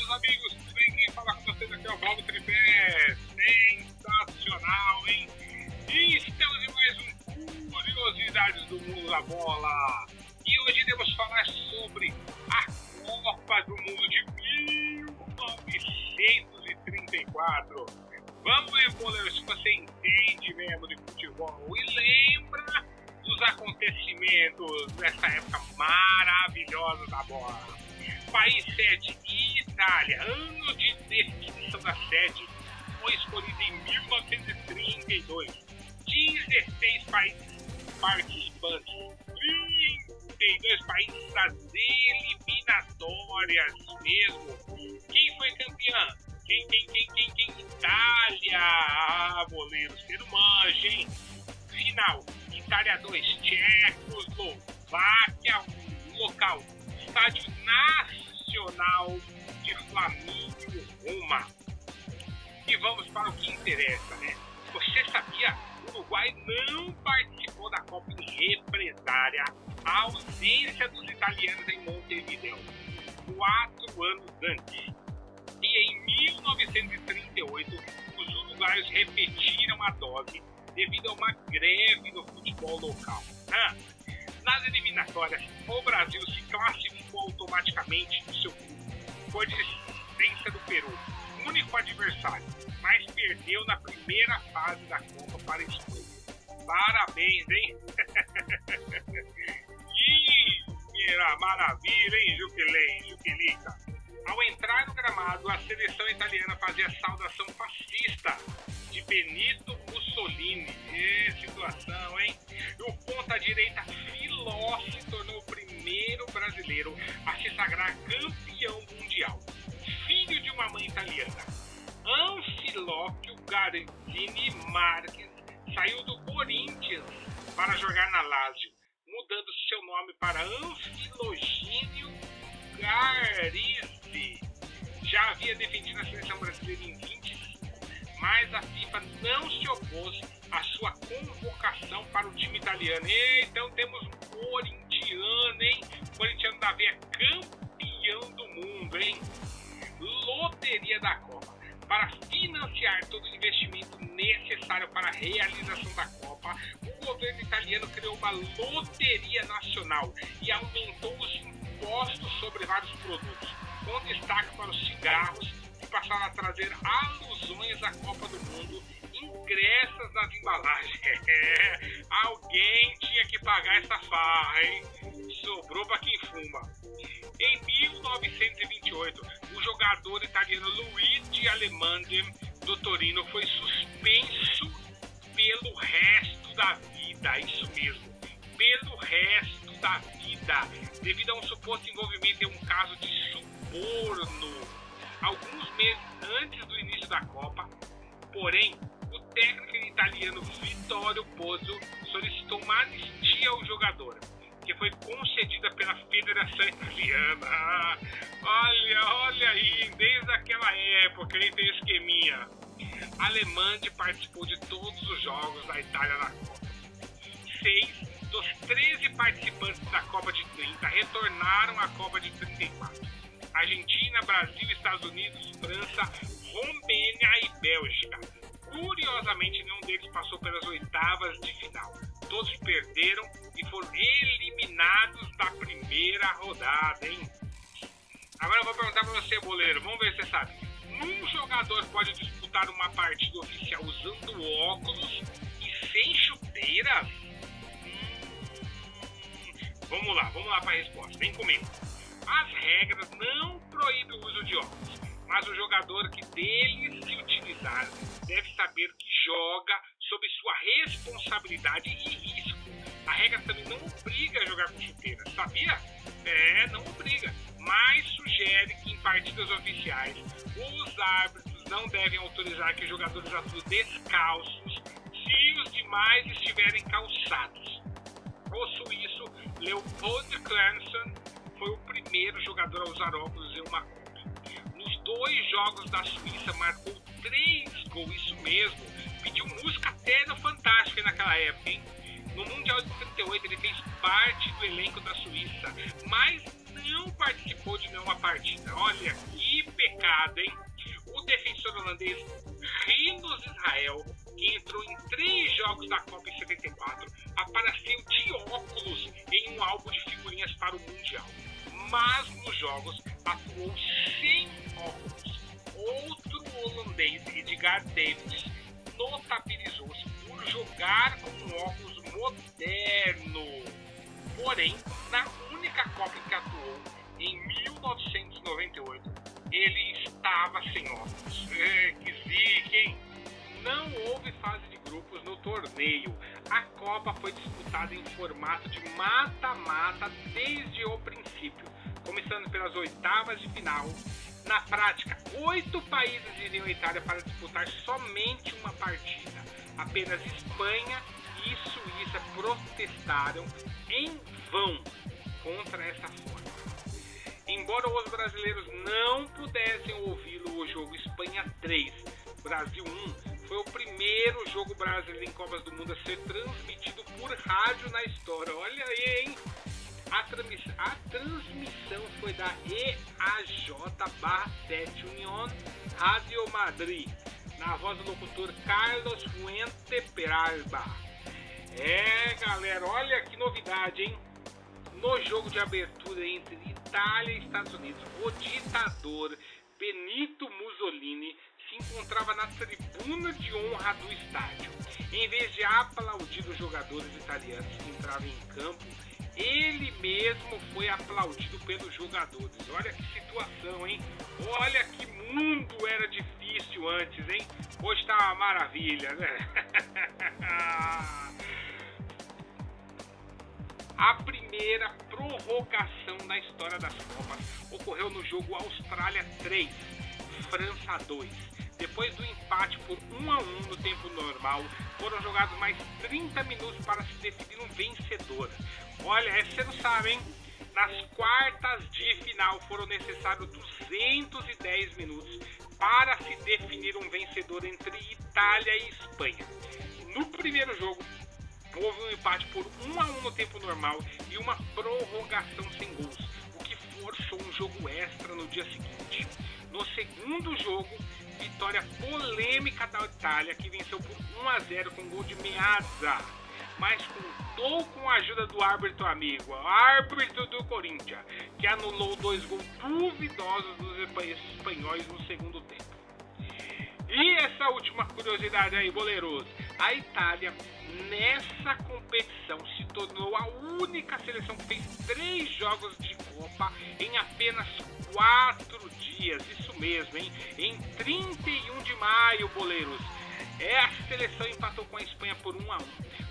meus amigos, tudo bem? Quem fala com vocês aqui é o Valdo Tripé. Sensacional, hein? E estamos em mais um Curiosidades do Mundo da Bola. E hoje iremos falar sobre a Copa do Mundo de 1934. Vamos ver, boleiro, se você entende mesmo de futebol e lembra dos acontecimentos dessa época maravilhosa da bola. País sede, Itália. Ano de definição da sede foi escolhido em 1932. 16 países participantes. 32 países das eliminatórias mesmo. Quem foi campeão? Quem? Itália. Ah, boleiro, ser manjo, hein? Final. Itália 2, Tchecoslováquia, local, Estádio Nacional de Flamengo, Roma. E vamos para o que interessa, né? Você sabia? O Uruguai não participou da Copa em represália à ausência dos italianos em Montevideo 4 anos antes. E em 1938, os uruguaios repetiram a dose devido a uma greve no futebol local. Nas eliminatórias, o Brasil se classificou automaticamente no seu grupo, por desistência do Peru, único adversário, mas perdeu na primeira fase da Copa para a Espanha. Parabéns, hein? Maravilha, hein, Juquelica? Ao entrar no gramado, a seleção italiana fazia saudação fascista de Benito Mussolini. Situação, hein? E o ponta-direita Filó se tornou o primeiro brasileiro a se sagrar campeão mundial. Filho de uma mãe italiana, Anfilóquio Gardini Marques saiu do Corinthians para jogar na Lazio, mudando seu nome para Anfilogênio Garizzi. Já havia defendido a seleção brasileira em 25, mas a FIFA não se opôs à sua convocação para o time italiano. Então temos um corintiano, hein? Corintiano da veia, campeão do mundo, hein? Loteria da Copa. Para financiar todo o investimento necessário para a realização da Copa, o governo italiano criou uma loteria nacional e aumentou os impostos sobre vários produtos, com destaque para os cigarros, que passaram a trazer alusões à Copa do Mundo impressas nas embalagens. Alguém tinha que pagar essa farra, hein? Sobrou para quem fuma. Em 1928, o jogador italiano Luigi Alemanni do Torino foi suspenso pelo resto da vida. Isso mesmo, pelo resto da vida, devido a um suposto envolvimento em um caso de suborno, alguns meses antes do início da Copa. Porém, o técnico italiano Vittorio Pozzo solicitou uma anistia ao jogador, que foi concedida pela Federação Italiana. Olha aí, desde aquela época aí tem esqueminha. Alemanni participou de todos os jogos da Itália na Copa. 6 dos 13 participantes da Copa de 30 retornaram à Copa de 34. Argentina, Brasil, Estados Unidos, França, Romênia e Bélgica. Curiosamente, nenhum deles passou pelas oitavas de final. Todos perderam e foram eliminados da primeira rodada, hein? Agora eu vou perguntar pra você, boleiro, vamos ver se você sabe. Um jogador pode disputar uma partida oficial usando óculos e sem chuteiras? Vamos lá para a resposta, vem comigo. As regras não proíbem o uso de óculos, mas o jogador que deles se utilizar deve saber que joga sob sua responsabilidade e risco. A regra também não obriga a jogar com chuteiras, sabia? Não obriga, mas sugere que em partidas oficiais os árbitros não devem autorizar que os jogadores atuem descalços se os demais estiverem calçados. O suíço Leopold Clarkson foi o primeiro jogador a usar óculos em uma Copa. Nos 2 jogos da Suíça marcou 3 gols, isso mesmo. Pediu música até no Fantástico naquela época, hein? No Mundial de 38 ele fez parte do elenco da Suíça, mas não participou de nenhuma partida. Olha que pecado. jogada, hein? O defensor holandês Rinus Israel, que entrou em 3 jogos da Copa em 74, apareceu de óculos em um álbum de figurinhas para o Mundial. Mas nos jogos atuou sem óculos. Outro holandês, Edgar Davids, notabilizou-se por jogar com um óculos moderno. Porém, na única Copa em que atuou, em 1998, ele estava sem óculos. Que zica, hein? Não houve fase de grupos no torneio. A Copa foi disputada em formato de mata-mata desde o princípio, começando pelas oitavas de final. Na prática, 8 países iriam à Itália para disputar somente uma partida. Apenas Espanha e Suíça protestaram em vão contra essa forma. Embora os brasileiros não pudessem ouvir o jogo Espanha 3, Brasil 1, foi o primeiro jogo brasileiro em Copas do Mundo a ser transmitido por rádio na história. Olha aí, hein? A transmissão foi da EAJ/7 Unión Rádio Madrid, na voz do locutor Carlos Fuente Peralba. Galera, olha que novidade, hein? No jogo de abertura entre Itália e Estados Unidos, o ditador Benito Mussolini se encontrava na tribuna de honra do estádio. Em vez de aplaudir os jogadores italianos que entravam em campo, ele mesmo foi aplaudido pelos jogadores. Olha que situação, hein? Olha que mundo era difícil antes, hein? Hoje tá uma maravilha, né? A primeira prorrogação na história das Copas ocorreu no jogo Austrália 3, França 2. Depois do empate por 1-1 no tempo normal, foram jogados mais 30 minutos para se definir um vencedor. Olha, você não sabe, hein? Nas quartas de final foram necessários 210 minutos para se definir um vencedor entre Itália e Espanha. No primeiro jogo, houve um empate por 1-1 no tempo normal e uma prorrogação sem gols, o que forçou um jogo extra no dia seguinte. No segundo jogo, vitória polêmica da Itália, que venceu por 1-0 com gol de Meazza, mas contou com a ajuda do árbitro amigo, o árbitro do Corinthians, que anulou 2 gols duvidosos dos espanhóis no segundo tempo. E essa última curiosidade aí, boleiros: a Itália, nessa competição, se tornou a única seleção que fez 3 jogos de Copa em apenas 4 dias. Isso mesmo, hein? Em 31 de maio, boleiros. A seleção empatou com a Espanha por 1-1.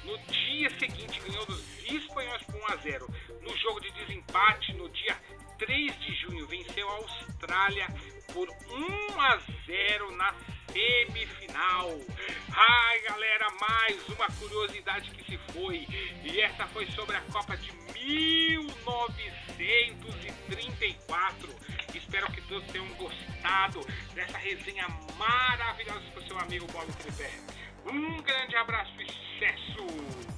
No dia seguinte, ganhou dos espanhóis por 1-0. No jogo de desempate, no dia 3 de junho, venceu a Austrália por 1-0 na semifinal. Ai, galera, mais uma curiosidade que se foi. E essa foi sobre a Copa de 1934. Espero que todos tenham gostado dessa resenha maravilhosa com o seu amigo Bob Tripé. Um grande abraço e sucesso!